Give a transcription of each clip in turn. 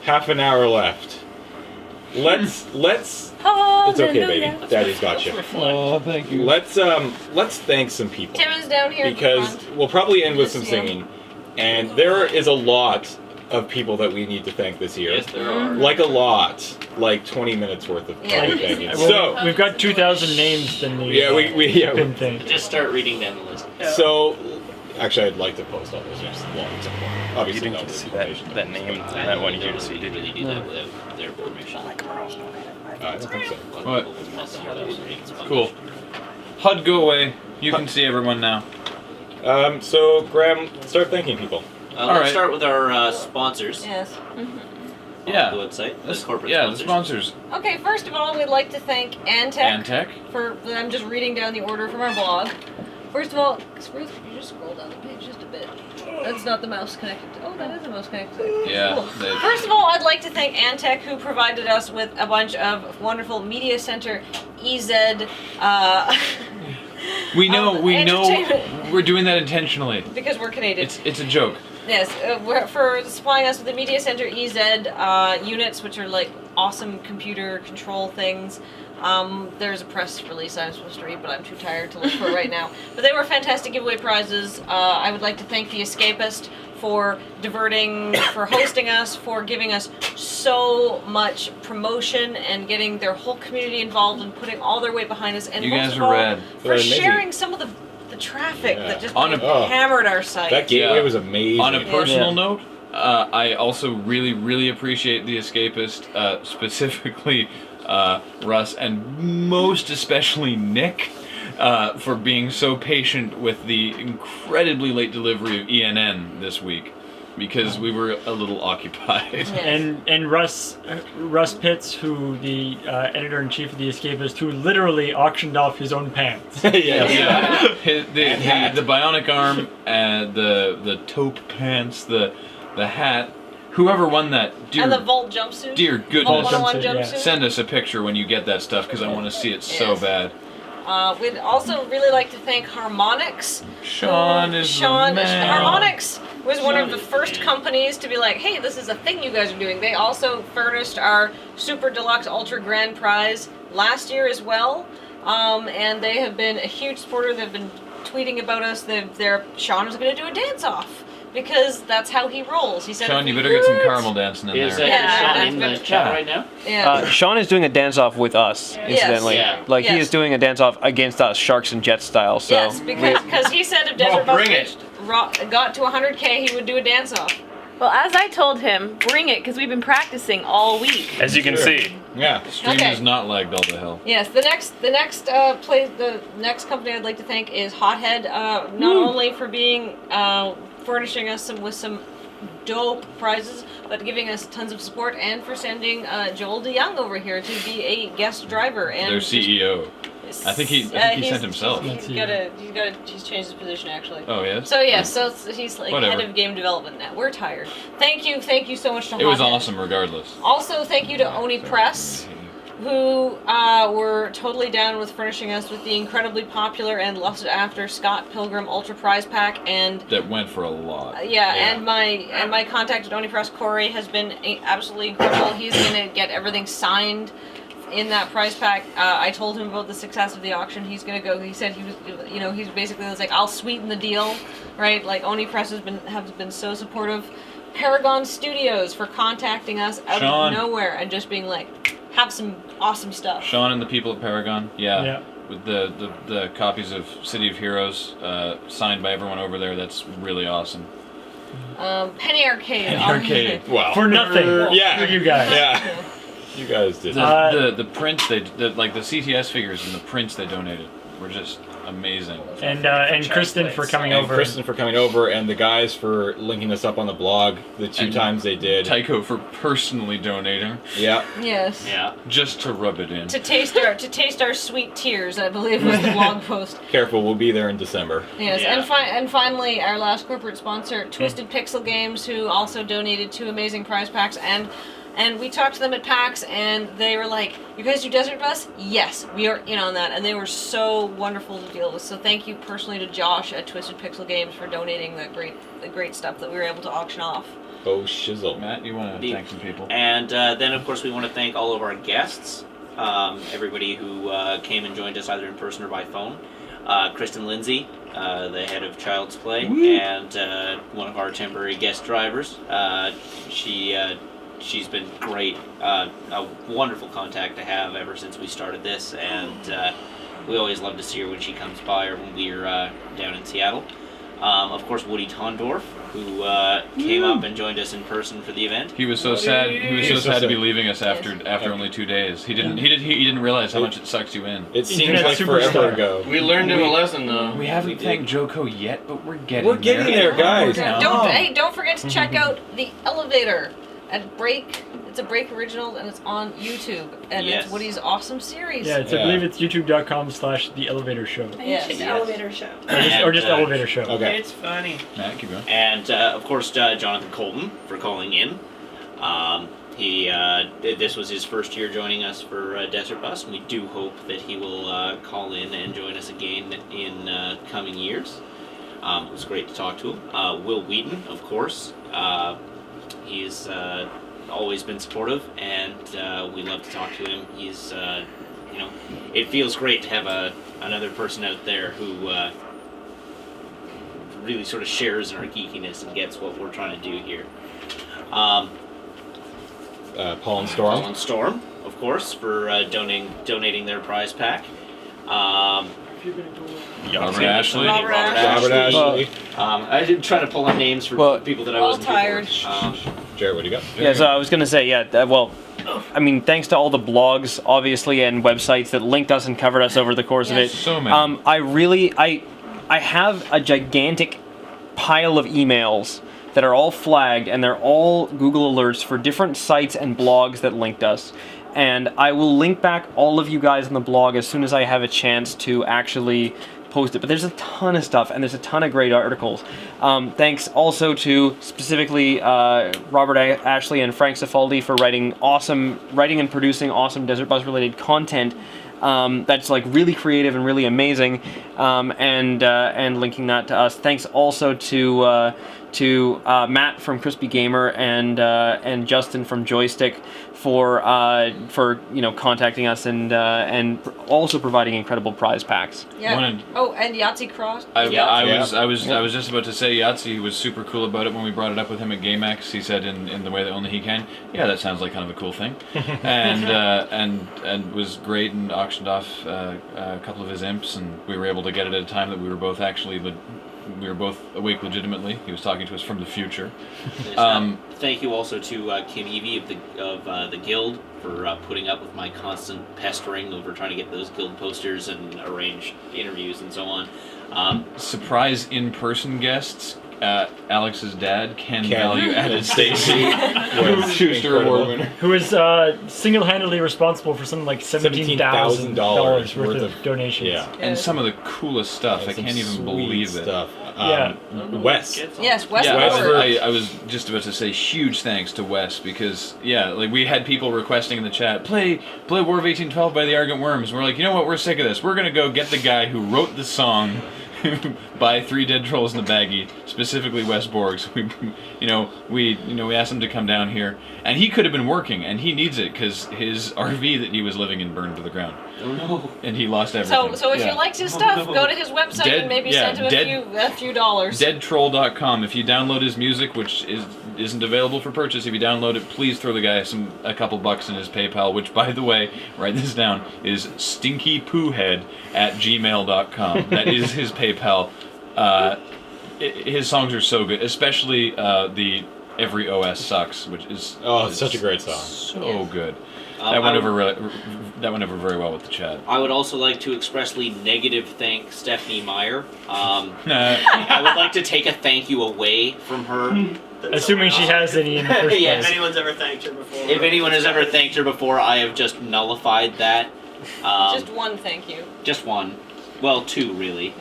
half an hour left. Let's. It's okay, baby. Daddy's got you. Oh, thank you. Let's thank some people. Tim is down here Because we'll probably end with some singing, and there is a lot of people that we need to thank this year. Yes, there are. Like a lot. Like 20 minutes worth of thanking. Well, So we've got 2,000 names. Then we been thanked. Just start reading down the list. So, actually, I'd like to post all those names long at some point. Obviously, You didn't get to see that name and that one here to see, did really you? do that without their permission. I don't think so. What? Cool. HUD, go away. You can see everyone now. So, Graham, start thanking people. Let's start with our sponsors. Yes. Yeah. On the website. The corporate the sponsors. sponsors. Okay, first of all, we'd like to thank Antec. Antec. I'm just reading down the order from our blog. First of all, Ruth, could you just scroll down the page just a bit? That's not the mouse connected to. Oh, that is the mouse connected to. Yeah. Cool. First of all, I'd like to thank Antec, who provided us with a bunch of wonderful Media Center EZ. We know. entertainment. We're doing that intentionally. Because we're Canadian. It's a joke. Yes, for supplying us with the Media Center EZ units, which are like awesome computer control things. There's a press release I'm supposed to read, but I'm too tired to look for it right now. But they were fantastic giveaway prizes. I would like to thank The Escapist for for hosting us, for giving us so much promotion and getting their whole community involved and putting all their weight behind us. And You most guys of are all, rad. for They're amazing. sharing some of the traffic that just hammered our site. That gateway was amazing. On a personal note, I also really, really appreciate The Escapist, specifically Russ, and most especially Nick, for being so patient with the incredibly late delivery of ENN this week, because we were a little occupied. Yes. And Russ Pitts, who the editor-in-chief of The Escapist, who literally auctioned off his own pants. Yeah. The bionic arm, the taupe pants, the hat. Whoever won that, and the Volt jumpsuit. Dear goodness, Volt 101 jumpsuit. send us a picture when you get that stuff, because I want to see it so bad. We'd also really like to thank Harmonix. Sean is the man. Harmonix was one of the first companies to be like, hey, this is a thing you guys are doing. They also furnished our Super Deluxe Ultra Grand Prize last year as well. And they have been a huge supporter. They've been tweeting about us. Sean is going to do a dance-off, because that's how he rolls. He said, Sean, you better get some caramel dancing in Is there. Sean in the chat right now? Yeah. Sean is doing a dance-off with us, incidentally. Yes. Like, he Yes. is doing a dance-off against us, Sharks and Jets style, so... Yes, because he said if Desert bring Bus got to 100K, he would do a dance-off. Well, as I told him, bring it, because we've been practicing all week. As you can see. Yeah. Stream Okay. is not lagged all the hell. Yes, the next company I'd like to thank is Hothead, not only for being furnishing us with some dope prizes, but giving us tons of support, and for sending Joel DeYoung over here to be a guest driver and Their CEO. I think he sent himself. He's changed his position actually. Oh, yes? So yeah, he's like Whatever. head of game development now. We're tired. Thank you so much to It was Hothead. awesome regardless. Also, thank you to Oni Press, who were totally down with furnishing us with the incredibly popular and lusted after Scott Pilgrim Ultra Prize Pack, and That went for a lot. and my contact at Oni Press, Corey, has been absolutely incredible. He's gonna get everything signed in that prize pack. I told him about the success of the auction. He's gonna go. He said he was, he's basically like, I'll sweeten the deal, right? Like Oni Press have been so supportive. Paragon Studios for contacting us out of nowhere and just being like, have some awesome stuff. Sean and the people at Paragon, with the copies of City of Heroes signed by everyone over there. That's really awesome. Penny Arcade. Wow. For nothing. Yeah. For you guys. Yeah. You guys did. The prints like the CTS figures and the prints they donated were just amazing. And Kristen for coming over. Kristen for coming over, and the guys for linking us up on the blog the two times they did. Tycho for personally donating. Yeah. Yes. Yeah. Just to rub it in. To taste our sweet tears, I believe was the blog post. Careful, we'll be there in December. Yes, Yeah. and finally, our last corporate sponsor, Twisted Pixel Games, who also donated 2 amazing prize packs, and we talked to them at PAX, and they were like, you guys do Desert Bus? Yes, we are in on that. And they were so wonderful to deal with. So thank you personally to Josh at Twisted Pixel Games for donating the great stuff that we were able to auction off. Oh, shizzle. Matt, you want to Indeed. thank some people? And then, of course, we want to thank all of our guests, everybody who came and joined us either in person or by phone. Kristen Lindsay, the head of Child's Play, and one of our temporary guest drivers. She's been great, a wonderful contact to have ever since we started this, and we always love to see her when she comes by or when we're down in Seattle. Of course, Woody Tondorf, who came up and joined us in person for the event. He was so sad. He was so sad to be leaving us after only 2 days. He didn't realize how much it sucks you in. It seems Internet like forever superstar. ago. We learned him a lesson, though. We haven't did. thanked Joko yet, but we're getting there, guys. Don't forget to check out The Elevator at Break. It's a Break original and it's on YouTube. And Yes. it's Woody's awesome series. Yeah, I believe it's youtube.com/The Elevator Show. Yes. The elevator show. Or just And, Elevator Show. Okay. It's funny. Matt, keep going. And of course, Jonathan Colton for calling in. This was his first year joining us for Desert Bus, and we do hope that he will call in and join us again in coming years. It was great to talk to him. Will Wheaton, of course. He's always been supportive, and we love to talk to him. He's, it feels great to have another person out there who really sort of shares in our geekiness and gets what we're trying to do here. Paul and Storm. Paul and Storm, of course, for donating their prize pack. Robert Ashley. Robert Robert Ashley. I did try to pull on names for Well, people that I all wasn't tired. Jared, what do you got? Yeah, so I was gonna say, I mean, thanks to all the blogs, obviously, and websites that linked us and covered us over the course of it. So many. I have a gigantic pile of emails that are all flagged, and they're all Google alerts for different sites and blogs that linked us. And I will link back all of you guys on the blog as soon as I have a chance to actually post it. But there's a ton of stuff, and there's a ton of great articles. Thanks also to specifically Robert Ashley and Frank Cifaldi for writing and producing awesome Desert Bus related content. That's like really creative and really amazing, and linking that to us. Thanks also to Matt from Crispy Gamer and Justin from Joystick for contacting us and also providing incredible prize packs. Yeah. Wanted- Oh, and Yahtzee Cross. I was just about to say Yahtzee was super cool about it when we brought it up with him at GameX. He said in the way that only he can, yeah, that sounds like kind of a cool thing, and was great and auctioned off a couple of his imps, and we were able to get it at a time that we were both awake legitimately. He was talking to us from the future. Thank you also to Kim Evie of the Guild for putting up with my constant pestering over trying to get those Guild posters and arrange interviews and so on. Surprise in-person guests. Alex's dad, Ken Value Added Stacy, Schuster Award winner. Who is single-handedly responsible for something like $17,000 worth of donations. Yeah. And some of the coolest stuff. I Some can't even sweet believe it. stuff. Yeah. Wes. Yes, Wes. Yeah, Ford. I was just about to say huge thanks to Wes because we had people requesting in the chat play War of 1812 by the Argent Worms. We're like, you know what, we're sick of this. We're gonna go get the guy who wrote the song by Three Dead Trolls in the Baggie, specifically Wes Borgs. We asked him to come down here, and he could have been working, and he needs it because his RV that he was living in burned to the ground. Oh no. And he lost everything. So if you liked his stuff, go to his website and maybe send him a few dollars. Deadtroll.com. If you download his music, which isn't available for purchase, if you download it, please throw the guy a couple bucks in his PayPal, which, by the way, write this down, is stinkypoohead@gmail.com. That is his PayPal. His songs are so good, especially the Every OS Sucks, which is It's such a great song. so good. That went over very well with the chat. I would also like to expressly negative thank Stephanie Meyer. I would like to take a thank you away from her. Assuming she has any in the first Yes. place. If anyone's ever thanked her before. If anyone has ever thanked her before, I have just nullified that. Just one thank you. Just one. Well, two, really.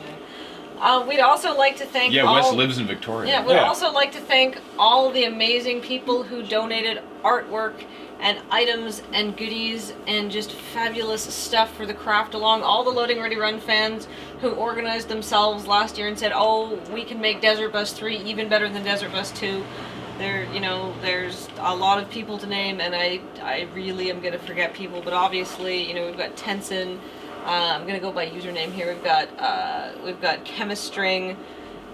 We'd also like to thank Wes lives in Victoria. Yeah, we'd also like to thank all the amazing people who donated artwork and items and goodies and just fabulous stuff for the craft along. All the Loading Ready Run fans who organized themselves last year and said, oh, we can make Desert Bus 3 even better than Desert Bus 2. There's a lot of people to name, and I really am gonna forget people. But obviously, we've got Tenson. I'm gonna go by username here. We've got Chemistring.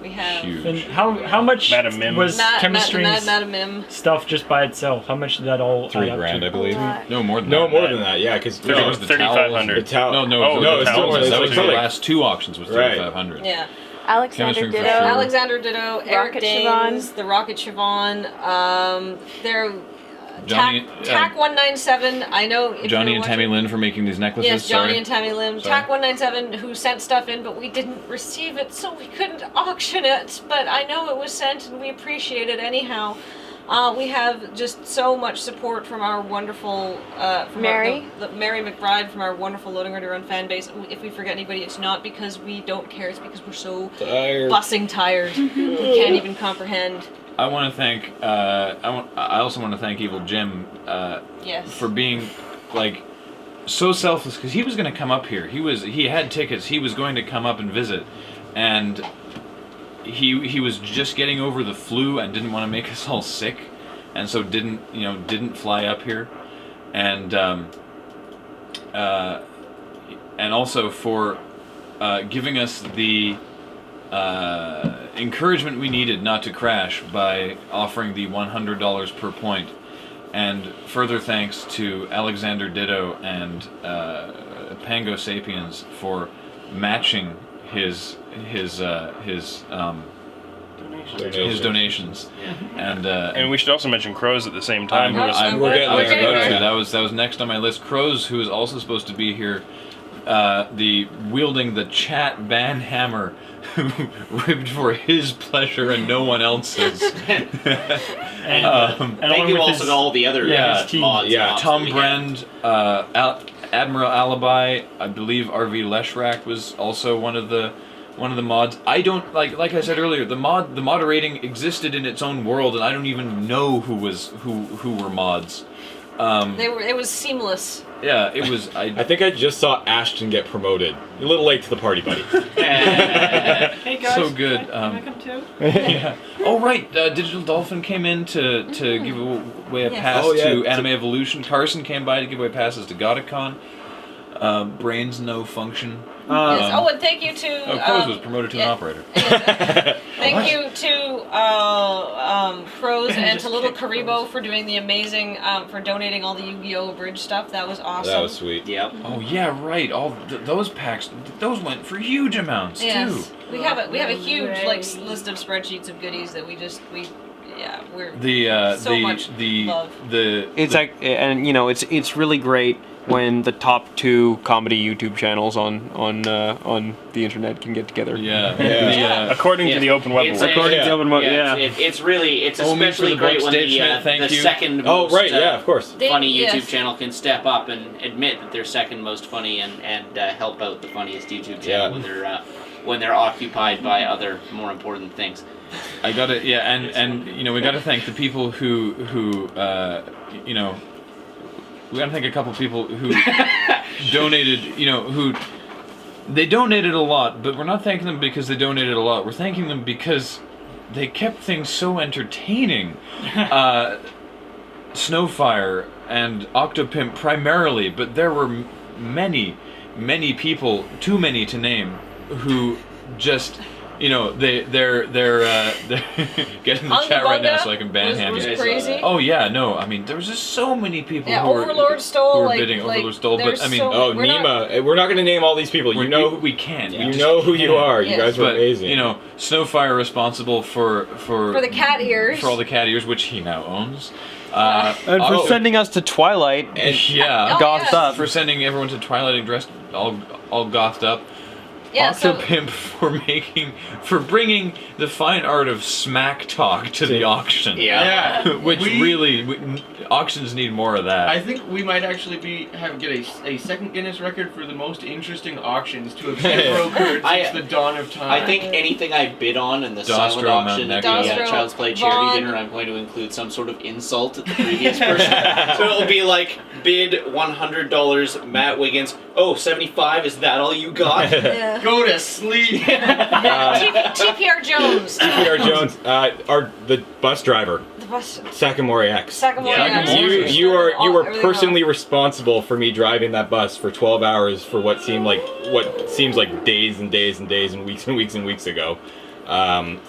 We have Huge. And how much Madam Mim. was chemistry Madam Mim. stuff just by itself? How much did that all add up $3,000, to? I believe. No, more than No, that. more than that. Yeah, because No, it was the towels. 3,500. the towel. No, Oh, no, the it's still towels. more. That was It's the like- last two auctions was Right. 3,500. Yeah. Alexander Chemistry for Ditto. sure. Alexander Ditto, Eric Rocket Danes, the Rocket Siobhan. They're Johnny, TAC 197. I know if Johnny you're and Tammy watching- Lynn for making these necklaces. Yes, Johnny sorry. and Tammy Lim. Sorry. TAC 197 who sent stuff in, but we didn't receive it, so we couldn't auction it. But I know it was sent, and we appreciate it anyhow. We have just so much support from our wonderful from Mary? the Mary McBride from our wonderful Loading Ready Run fan base. If we forget anybody, it's not because we don't care. It's because we're so Tired. bussing tired. We can't even comprehend. I want to thank. I also want to thank Evil Jim Yes. for being like so selfless, because he was going to come up here. He had tickets. He was going to come up and visit, and he was just getting over the flu and didn't want to make us all sick, and so didn't fly up here, and also for giving us the encouragement we needed not to crash by offering the $100 per point. And further thanks to Alexander Ditto and Pango Sapiens for matching his donations. And we should also mention Crows at the same time. I'm, who was- I'm, we're getting I was there. about to. Yeah. That was next on my list. Crows, who is also supposed to be here, wielding the chat ban hammer, who ribbed for his pleasure and no one else's. And, and Thank along you with also his- to all the other Yeah, his team. mods. Yeah, and ops Tom that we had. Brand, Admiral Alibi, I believe RV Leshrak was also one of the mods. I don't like I said earlier, the moderating existed in its own world, and I don't even know who were mods. It was seamless. Yeah, it was. I think I just saw Ashton get promoted. You're a little late to the party, buddy. Hey guys, So good, Can I come too? Yeah. Oh right, Digital Dolphin came in to give away a Yes. pass Oh, yeah, to to- Anime Evolution. Carson came by to give away passes to Godicon. Brains no function. Yes. Oh, and thank you to. Crows was promoted to an yeah. operator. Thank you to Crows and to Little Karibo for doing the amazing, for donating all the Yu-Gi-Oh! Bridge stuff. That was awesome. That was sweet. Yep. Oh yeah, right. All those packs, those went for huge amounts Yes. too. We have a huge list of spreadsheets of goodies that we're The So much love. It's like, and it's really great when the top two comedy YouTube channels on the internet can get together. yeah. Yeah. according to the Open Web. It's, Award. According to the Open Web, yeah. It's really, it's Oh, me for especially the great books, when Dave the, Schmidt, thank the you. second Oh, most right, yeah, of course. funny Yes. YouTube channel can step up and admit that they're second most funny and help out the funniest YouTube channel Yeah. when they're occupied by other more important things. I gotta and we gotta thank the people who we gotta thank a couple people who donated, who they donated a lot, but we're not thanking them because they donated a lot. We're thanking them because they kept things so entertaining. Snowfire and Octopimp primarily, but there were many people, too many to name, who just they're getting the chat right now so I can banhand was you. crazy. Oh yeah, no, I mean there was just so many people Yeah, who Overlord stole, who were like- bidding. like, Overlord stole, but there's I mean so- Oh, We're not- Nima. We're not going to name all these people. You know, we can. you know who you are. You Yes. guys were But amazing. Snowfire responsible for For the cat ears. for all the cat ears, which he now owns. And for Oh. sending us to Twilight, Yeah. Oh, gothed yes. up. For sending everyone to Twilight dressed all gothed up. Yeah, so- Octopimp for bringing the fine art of smack talk to the auction. Yeah. Which auctions need more of that. I think we might actually get a second Guinness record for the most interesting auctions to have been brokered since the dawn of time. I think anything I bid on in the silent Dostro, auction Mount at the Nectar. Child's Play charity Vaughn. dinner, I'm going to include some sort of insult at the previous person. So it'll be like, bid $100, Matt Wiggins. Oh, 75, is that all you got? Yeah. Go to sleep. TPR Jones. TPR Jones, the bus driver, The bus. Sakamori X. Sakamori. X. You were Everything personally wrong. responsible for me driving that bus for 12 hours for what seems like days and days and days and weeks and weeks and weeks ago.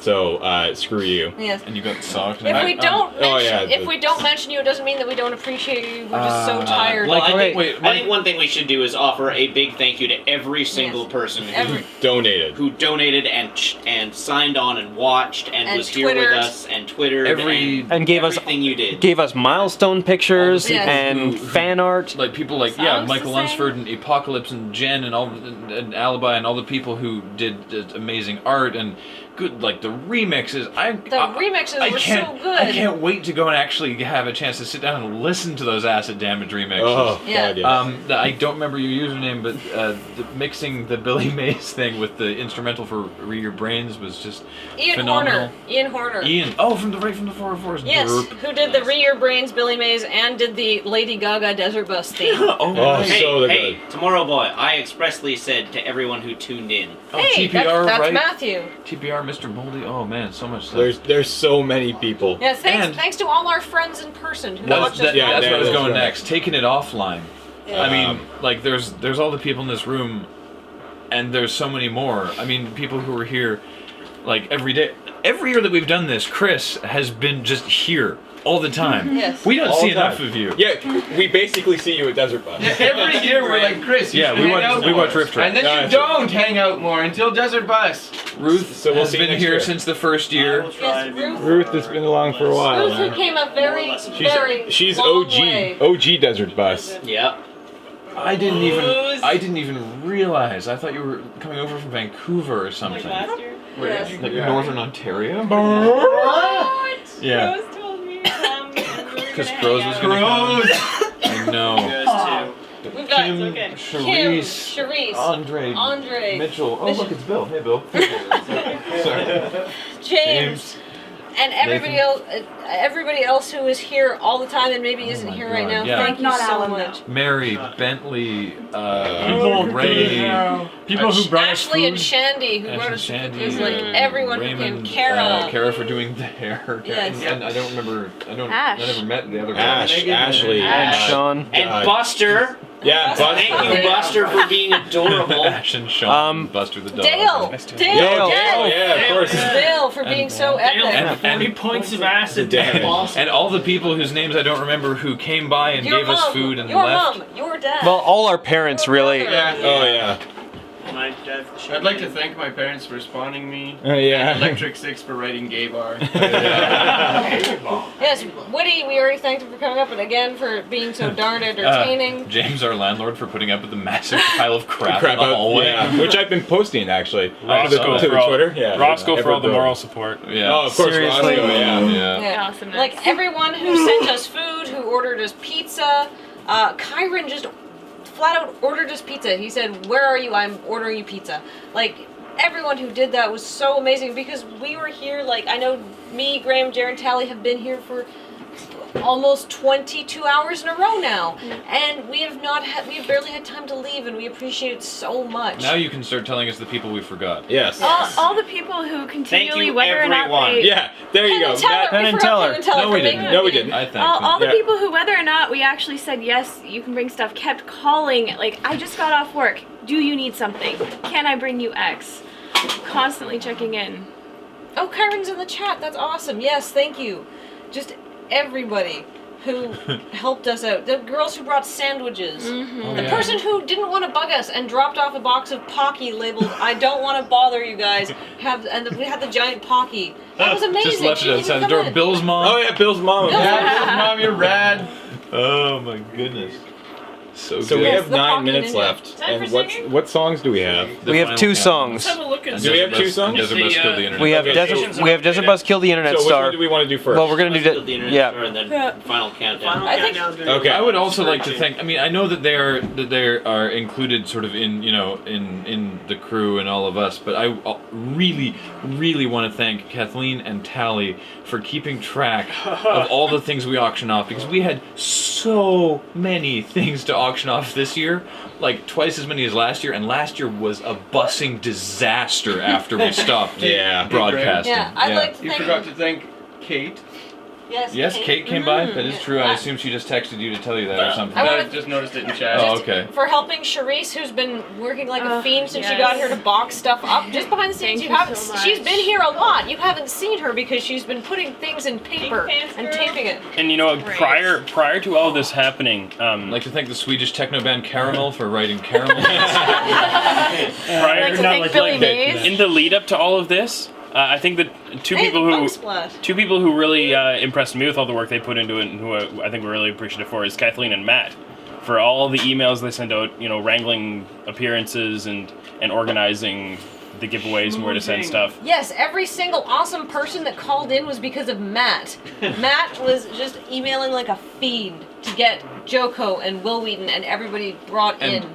So screw you. Yes. And you got socked. If we don't mention, oh, yeah, if we don't mention you, it doesn't mean that we don't appreciate you. We're just so tired. Well, I think, wait, I think one thing we should do is offer a big thank you to every single person Donated. who donated and signed on and watched and was here with Twittered. us and Twittered And gave us everything you did. gave us milestone pictures Yes. and fan art. like people like Sounds Michael the same. Lunsford and Apocalypse and Jen and and Alibi and all the people who did amazing art and good like the remixes. The remixes were so good. I can't wait to go and actually have a chance to sit down and listen to those Acid Damage remixes. Oh, Yeah. God, yes. I don't remember your username, but mixing the Billy Mays thing with the instrumental for Re Your Brains was just Ian phenomenal. Horner. Ian Horner. Ian, from the 404's. Yes, Derp. who did the Re Your Brains Billy Mays and did the Lady Gaga Desert Bus theme. Oh, Oh, Hey, so good. hey, Tomorrow Boy, I expressly said to everyone who tuned in, Hey, TPR, that's right? Matthew. TPR, Mr. Moldy. Oh man, so much stuff. There's so many people. Yes, And- thanks to all our friends in person who That's, watched us. yeah, that's where I was that's going right. next. Taking it offline. Yeah. I mean, like there's all the people in this room, and there's so many more. I mean, people who are here, like every day. Every year that we've done this, Chris has been just here all the time. Yes. We don't All see the time. enough of you. Yeah, we basically see you at Desert Bus. Every year we're like, Chris, you Yeah, should we hang watch- out we more. watch Rift Track. And then No, you that's don't hang out more until Desert Bus. Ruth So we'll has see you been next here year. since the first year. Yes, Ruth. Ruth has been along for a while. Ruth, who man. came a very, very She's long OG way. OG Desert Bus. yep. I didn't even realize. I thought you were coming over from Vancouver or something. Yes. Like Northern Ontario? What? Yeah. Rose told me to come and we were Because gonna Rose hang was out. gonna come. I know. We've got Kim, okay. Kim, Charisse, Charisse, Andre, Andre, Mitchell. Oh look, it's Bill. Hey Bill. Sorry. James, and everybody else. Everybody else who is here all the time and maybe isn't my here right God, now. yeah. Thank you Not so Alan, much. Mary, Bentley, People, Ray, people who brought us Ashley food. and Shandy who Ashley brought us Shandy, food. It was like everyone Raymond, who came. Kara. Kara for doing the hair. Yes. And I don't remember. I Ash. never met the other guy. Ashley. And Sean. And God. Buster, Yeah, thank Buster. you, Buster, for being adorable. Ash and Sean, Buster the dog. Dale. Yo, Dale. Dale, yeah, of course. Dale for being so epic. And points of acid. And all the people whose names I don't remember who came by and Your gave us mom, food and your left. mom, your dad. Well, all our parents really. Yeah. Oh yeah. I'd like to thank my parents for spawning me. Yeah. And Electric Six for writing gay bar. Yes, Woody, we already thanked him for coming up, and again for being so darn entertaining. James, our landlord, for putting up with the massive pile of crap, Crap in the out, hallway. yeah, which I've been posting actually Roscoe to the for all- Twitter. Yeah, Roscoe for all the Evergrove. moral support. Yeah. Oh, of course, Seriously. Roscoe. Yeah. Yeah. Yeah. Awesomeness. Like everyone who sent us food, who ordered us pizza. Kyron just flat out ordered us pizza. He said, "Where are you? I'm ordering you pizza." Like everyone who did that was so amazing because we were here. Like I know me, Graham, Jared, Tally have been here for almost 22 hours in a row now, and we have barely had time to leave, and we appreciate it so much. Now you can start telling us the people we forgot. Yes. all the people who continually, you, whether or not everyone. they, Yeah. There you go. Penn and Teller. No, we didn't. No, we didn't. I think. all the Yeah. people who, whether or not we actually said yes, you can bring stuff, kept calling. Like, I just got off work. Do you need something? Can I bring you X? Constantly checking in. Oh, Kyron's in the chat. That's awesome. Yes, thank you. Just everybody who helped us out. The girls who brought sandwiches. Oh, The yeah. person who didn't want to bug us and dropped off a box of Pocky labeled "I don't want to bother you guys." We had the giant Pocky. That was amazing. Just left She it didn't outside even the door. come in. Bill's mom. Oh yeah, Bill's mom. Bill's Yeah, Mom, you're rad. Oh my goodness. So, So good. we Yes, have the 9 Pocky minutes Ninja. lhave. Time And for what singing? what songs do we have? The We have final 2 countdown. songs. Have a look at Do we have 2 And songs? Desert Bus killed the internet. We have Okay. Desert Bus Kill the Internet So which Star. one do we want to do first? Well, we're gonna do Let's the that. internet Yeah. star and then final countdown. I think Okay. I would also like to thank. I mean, I know that they are included sort of in in the crew and all of us, but I really want to thank Kathleen and Tally for keeping track of all the things we auction off because we had so so many things to auction off this year, like twice as many as last year, and last year was a bussing disaster after we stopped broadcasting. Yeah, I'd like to You thank. forgot to thank Kate. Yes, Kate came by. That is Yeah. true. I assume she just texted you to tell you that or something. I wanna- I just noticed it in chat. Oh, okay. For helping Charisse, who's been working like a Oh, fiend since she yes. got here to box stuff up. Just behind the scenes, Thank you you haven't. so much. She's been here a lot. You haven't seen her because she's been putting things in paper pants and girl. taping it. And you know, Great. prior to all this happening, I'd like to thank the Swedish techno band Caramel for writing Caramel. prior Like to not thank like Billy that. Mays. in the lead up to all of this, I think that two Hey, people the who bug splat. two people who really impressed me with all the work they put into it, and who I think we're really appreciative for, is Kathleen and Matt, for all the emails they send out, you know, wrangling appearances and organizing the giveaways and where to send stuff. Yes, every single awesome person that called in was because of Matt. Matt was just emailing like a fiend to get Joko and Will Wheaton and everybody brought And in.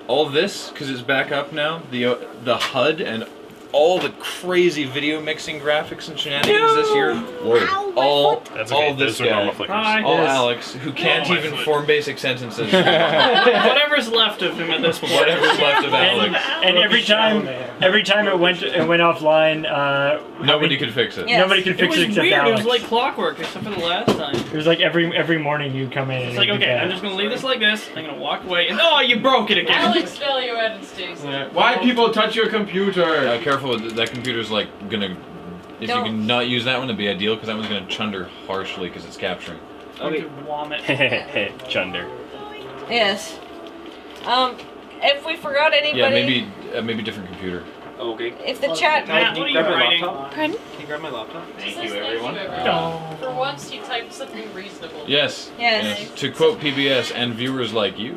all this, because it's back up now, the HUD and all the crazy video mixing graphics and shenanigans this year were all That's okay. this Those are guy. normal flickers. All Alex, who can't even form basic sentences. Whatever's left of him at this point. Whatever's left of Alex. And every time it went offline, Nobody could fix it. Yeah. nobody could It fix was it except weird. Alex. It was like clockwork, except for the last time. It was like every morning you'd come in. It's and like, it'd be okay, bad. I'm just gonna leave this like this. I'm gonna walk away, and oh, you broke it again. Alex value added Stacy. Why people touch your computer? Careful, that computer's like gonna. If Don't. you can not use that one, it'd be ideal because that one's gonna chunder harshly because it's capturing. Okay, vomit. Chunder. Yes. If we forgot anybody, Yeah, maybe different computer. Okay. if the chat. Matt, what are you writing? Pardon? Can you grab my laptop? Thank you, everyone. For once, you typed something reasonable. Yes. Yes. To quote PBS and viewers like you.